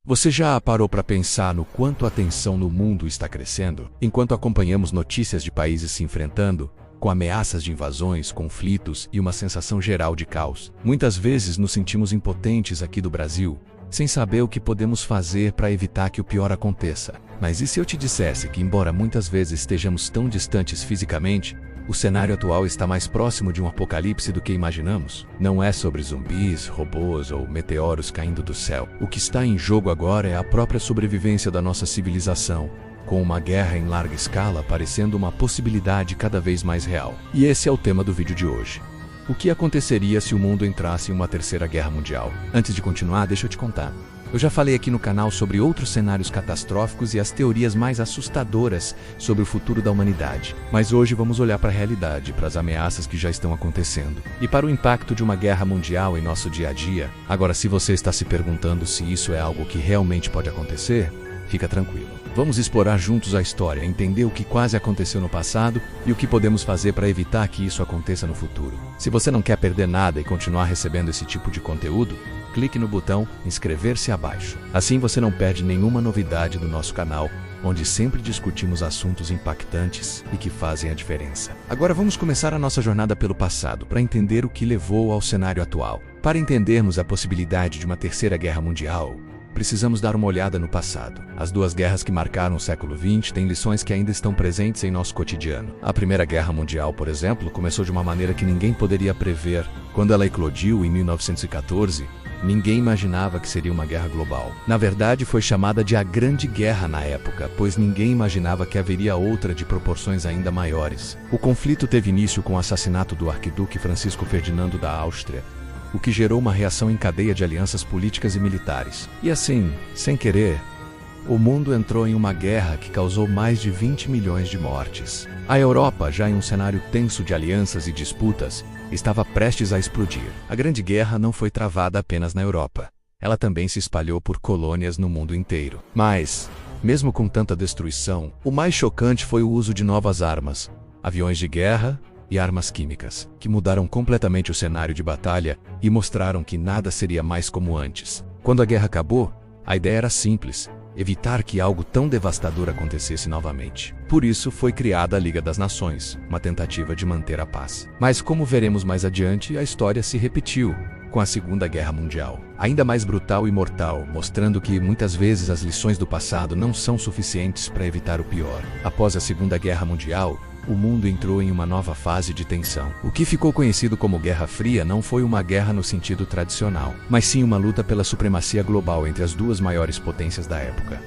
Você já parou para pensar no quanto a tensão no mundo está crescendo? Enquanto acompanhamos notícias de países se enfrentando, com ameaças de invasões, conflitos e uma sensação geral de caos, muitas vezes nos sentimos impotentes aqui do Brasil, sem saber o que podemos fazer para evitar que o pior aconteça. Mas e se eu te dissesse que, embora muitas vezes estejamos tão distantes fisicamente, o cenário atual está mais próximo de um apocalipse do que imaginamos? Não é sobre zumbis, robôs ou meteoros caindo do céu. O que está em jogo agora é a própria sobrevivência da nossa civilização, com uma guerra em larga escala parecendo uma possibilidade cada vez mais real. E esse é o tema do vídeo de hoje. O que aconteceria se o mundo entrasse em uma terceira guerra mundial? Antes de continuar, deixa eu te contar. Eu já falei aqui no canal sobre outros cenários catastróficos e as teorias mais assustadoras sobre o futuro da humanidade. Mas hoje vamos olhar para a realidade, para as ameaças que já estão acontecendo e para o impacto de uma guerra mundial em nosso dia a dia. Agora, se você está se perguntando se isso é algo que realmente pode acontecer, fica tranquilo. Vamos explorar juntos a história, entender o que quase aconteceu no passado e o que podemos fazer para evitar que isso aconteça no futuro. Se você não quer perder nada e continuar recebendo esse tipo de conteúdo, clique no botão inscrever-se abaixo. Assim você não perde nenhuma novidade do nosso canal, onde sempre discutimos assuntos impactantes e que fazem a diferença. Agora vamos começar a nossa jornada pelo passado para entender o que levou ao cenário atual. Para entendermos a possibilidade de uma terceira guerra mundial, precisamos dar uma olhada no passado. As duas guerras que marcaram o século XX têm lições que ainda estão presentes em nosso cotidiano. A Primeira Guerra Mundial, por exemplo, começou de uma maneira que ninguém poderia prever. Quando ela eclodiu em 1914, ninguém imaginava que seria uma guerra global. Na verdade, foi chamada de a Grande Guerra na época, pois ninguém imaginava que haveria outra de proporções ainda maiores. O conflito teve início com o assassinato do arquiduque Francisco Ferdinando da Áustria, o que gerou uma reação em cadeia de alianças políticas e militares. E assim, sem querer, o mundo entrou em uma guerra que causou mais de 20 milhões de mortes. A Europa, já em um cenário tenso de alianças e disputas, estava prestes a explodir. A Grande Guerra não foi travada apenas na Europa. Ela também se espalhou por colônias no mundo inteiro. Mas, mesmo com tanta destruição, o mais chocante foi o uso de novas armas, aviões de guerra e armas químicas, que mudaram completamente o cenário de batalha e mostraram que nada seria mais como antes. Quando a guerra acabou, a ideia era simples: evitar que algo tão devastador acontecesse novamente. Por isso foi criada a Liga das Nações, uma tentativa de manter a paz. Mas como veremos mais adiante, a história se repetiu com a Segunda Guerra Mundial, ainda mais brutal e mortal, mostrando que muitas vezes as lições do passado não são suficientes para evitar o pior. Após a Segunda Guerra Mundial, o mundo entrou em uma nova fase de tensão. O que ficou conhecido como Guerra Fria não foi uma guerra no sentido tradicional, mas sim uma luta pela supremacia global entre as duas maiores potências da época,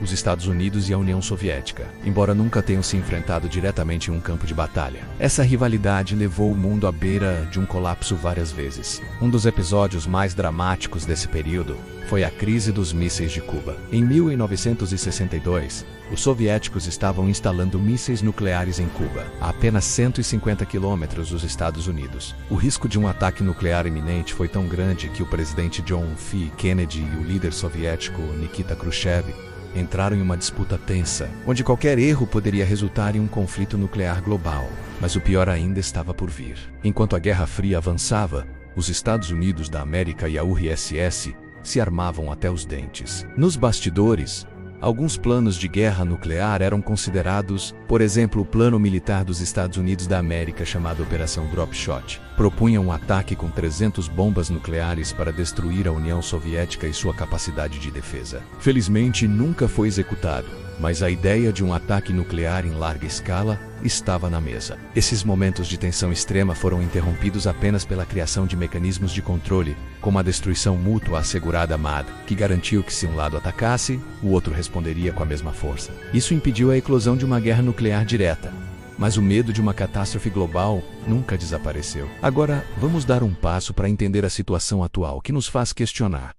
os Estados Unidos e a União Soviética, embora nunca tenham se enfrentado diretamente em um campo de batalha. Essa rivalidade levou o mundo à beira de um colapso várias vezes. Um dos episódios mais dramáticos desse período foi a crise dos mísseis de Cuba. Em 1962, os soviéticos estavam instalando mísseis nucleares em Cuba, a apenas 150 quilômetros dos Estados Unidos. O risco de um ataque nuclear iminente foi tão grande que o presidente John F. Kennedy e o líder soviético Nikita Khrushchev entraram em uma disputa tensa, onde qualquer erro poderia resultar em um conflito nuclear global. Mas o pior ainda estava por vir. Enquanto a Guerra Fria avançava, os Estados Unidos da América e a URSS se armavam até os dentes. Nos bastidores, alguns planos de guerra nuclear eram considerados, por exemplo, o plano militar dos Estados Unidos da América chamado Operação Drop Shot. Propunha um ataque com 300 bombas nucleares para destruir a União Soviética e sua capacidade de defesa. Felizmente, nunca foi executado, mas a ideia de um ataque nuclear em larga escala estava na mesa. Esses momentos de tensão extrema foram interrompidos apenas pela criação de mecanismos de controle, como a destruição mútua assegurada MAD, que garantiu que se um lado atacasse, o outro responderia com a mesma força. Isso impediu a eclosão de uma guerra nuclear direta. Mas o medo de uma catástrofe global nunca desapareceu. Agora, vamos dar um passo para entender a situação atual, que nos faz questionar.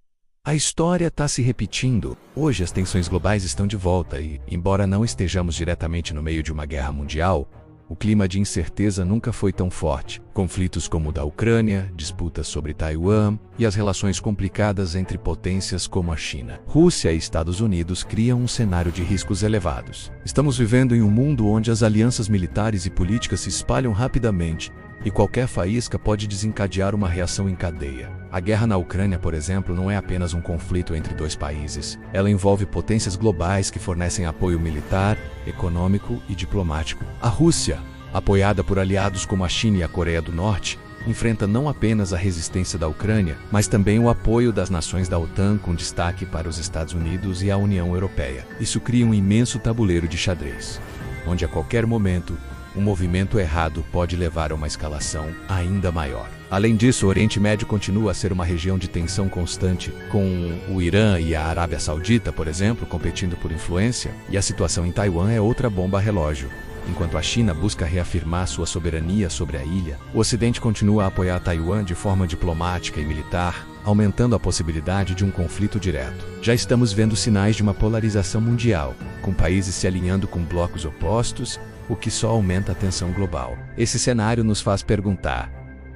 A história está se repetindo. Hoje as tensões globais estão de volta e, embora não estejamos diretamente no meio de uma guerra mundial, o clima de incerteza nunca foi tão forte. Conflitos como o da Ucrânia, disputas sobre Taiwan e as relações complicadas entre potências como a China, Rússia e Estados Unidos criam um cenário de riscos elevados. Estamos vivendo em um mundo onde as alianças militares e políticas se espalham rapidamente, e qualquer faísca pode desencadear uma reação em cadeia. A guerra na Ucrânia, por exemplo, não é apenas um conflito entre dois países. Ela envolve potências globais que fornecem apoio militar, econômico e diplomático. A Rússia, apoiada por aliados como a China e a Coreia do Norte, enfrenta não apenas a resistência da Ucrânia, mas também o apoio das nações da OTAN, com destaque para os Estados Unidos e a União Europeia. Isso cria um imenso tabuleiro de xadrez, onde a qualquer momento, um movimento errado pode levar a uma escalação ainda maior. Além disso, o Oriente Médio continua a ser uma região de tensão constante, com o Irã e a Arábia Saudita, por exemplo, competindo por influência, e a situação em Taiwan é outra bomba relógio. Enquanto a China busca reafirmar sua soberania sobre a ilha, o Ocidente continua a apoiar Taiwan de forma diplomática e militar, aumentando a possibilidade de um conflito direto. Já estamos vendo sinais de uma polarização mundial, com países se alinhando com blocos opostos, o que só aumenta a tensão global. Esse cenário nos faz perguntar: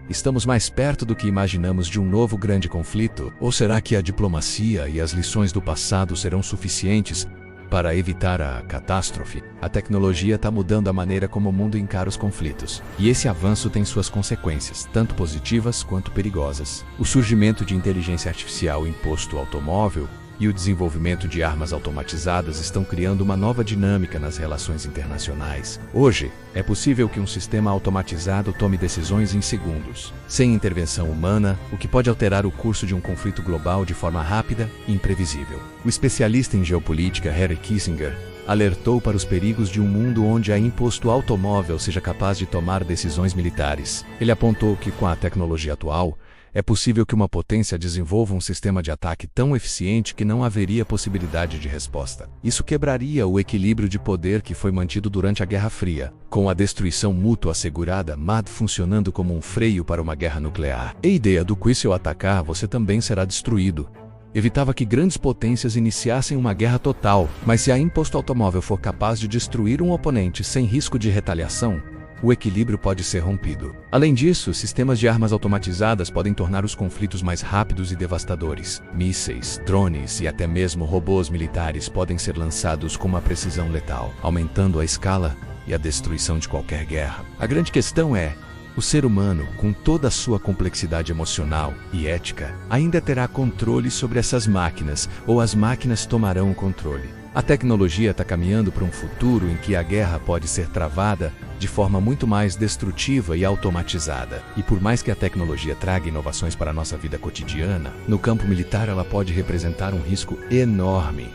estamos mais perto do que imaginamos de um novo grande conflito? Ou será que a diplomacia e as lições do passado serão suficientes para evitar a catástrofe? A tecnologia está mudando a maneira como o mundo encara os conflitos, e esse avanço tem suas consequências, tanto positivas quanto perigosas. O surgimento de inteligência artificial em posto automóvel e o desenvolvimento de armas automatizadas estão criando uma nova dinâmica nas relações internacionais. Hoje, é possível que um sistema automatizado tome decisões em segundos, sem intervenção humana, o que pode alterar o curso de um conflito global de forma rápida e imprevisível. O especialista em geopolítica Henry Kissinger alertou para os perigos de um mundo onde a imposto automóvel seja capaz de tomar decisões militares. Ele apontou que, com a tecnologia atual, é possível que uma potência desenvolva um sistema de ataque tão eficiente que não haveria possibilidade de resposta. Isso quebraria o equilíbrio de poder que foi mantido durante a Guerra Fria, com a destruição mútua assegurada, MAD funcionando como um freio para uma guerra nuclear. A ideia do que, se eu atacar, você também será destruído evitava que grandes potências iniciassem uma guerra total, mas se a imposto automóvel for capaz de destruir um oponente sem risco de retaliação, o equilíbrio pode ser rompido. Além disso, sistemas de armas automatizadas podem tornar os conflitos mais rápidos e devastadores. Mísseis, drones e até mesmo robôs militares podem ser lançados com uma precisão letal, aumentando a escala e a destruição de qualquer guerra. A grande questão é: o ser humano, com toda a sua complexidade emocional e ética, ainda terá controle sobre essas máquinas, ou as máquinas tomarão o controle? A tecnologia está caminhando para um futuro em que a guerra pode ser travada de forma muito mais destrutiva e automatizada. E por mais que a tecnologia traga inovações para a nossa vida cotidiana, no campo militar ela pode representar um risco enorme.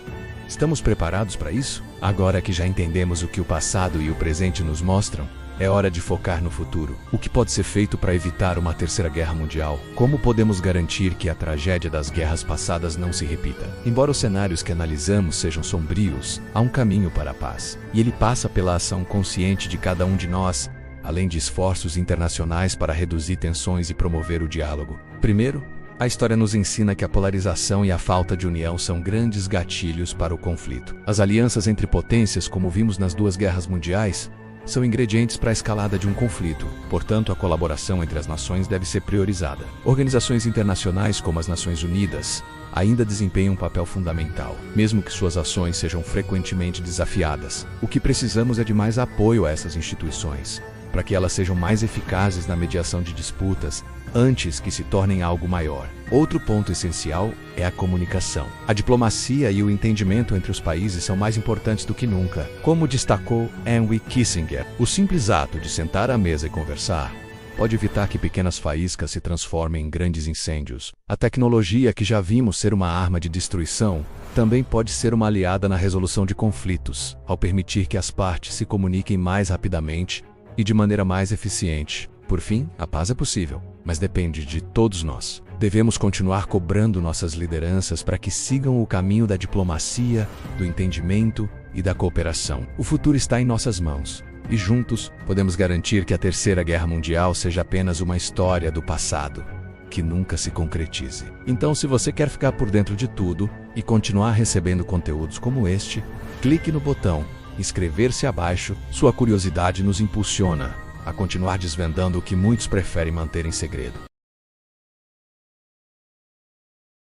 Estamos preparados para isso? Agora que já entendemos o que o passado e o presente nos mostram, é hora de focar no futuro. O que pode ser feito para evitar uma terceira guerra mundial? Como podemos garantir que a tragédia das guerras passadas não se repita? Embora os cenários que analisamos sejam sombrios, há um caminho para a paz. E ele passa pela ação consciente de cada um de nós, além de esforços internacionais para reduzir tensões e promover o diálogo. Primeiro, a história nos ensina que a polarização e a falta de união são grandes gatilhos para o conflito. As alianças entre potências, como vimos nas duas guerras mundiais, são ingredientes para a escalada de um conflito. Portanto, a colaboração entre as nações deve ser priorizada. Organizações internacionais como as Nações Unidas ainda desempenham um papel fundamental, mesmo que suas ações sejam frequentemente desafiadas. O que precisamos é de mais apoio a essas instituições, para que elas sejam mais eficazes na mediação de disputas, antes que se tornem algo maior. Outro ponto essencial é a comunicação. A diplomacia e o entendimento entre os países são mais importantes do que nunca. Como destacou Henry Kissinger, o simples ato de sentar à mesa e conversar pode evitar que pequenas faíscas se transformem em grandes incêndios. A tecnologia, que já vimos ser uma arma de destruição, também pode ser uma aliada na resolução de conflitos, ao permitir que as partes se comuniquem mais rapidamente e de maneira mais eficiente. Por fim, a paz é possível, mas depende de todos nós. Devemos continuar cobrando nossas lideranças para que sigam o caminho da diplomacia, do entendimento e da cooperação. O futuro está em nossas mãos, e juntos podemos garantir que a Terceira Guerra Mundial seja apenas uma história do passado, que nunca se concretize. Então, se você quer ficar por dentro de tudo e continuar recebendo conteúdos como este, clique no botão inscrever-se abaixo. Sua curiosidade nos impulsiona a continuar desvendando o que muitos preferem manter em segredo.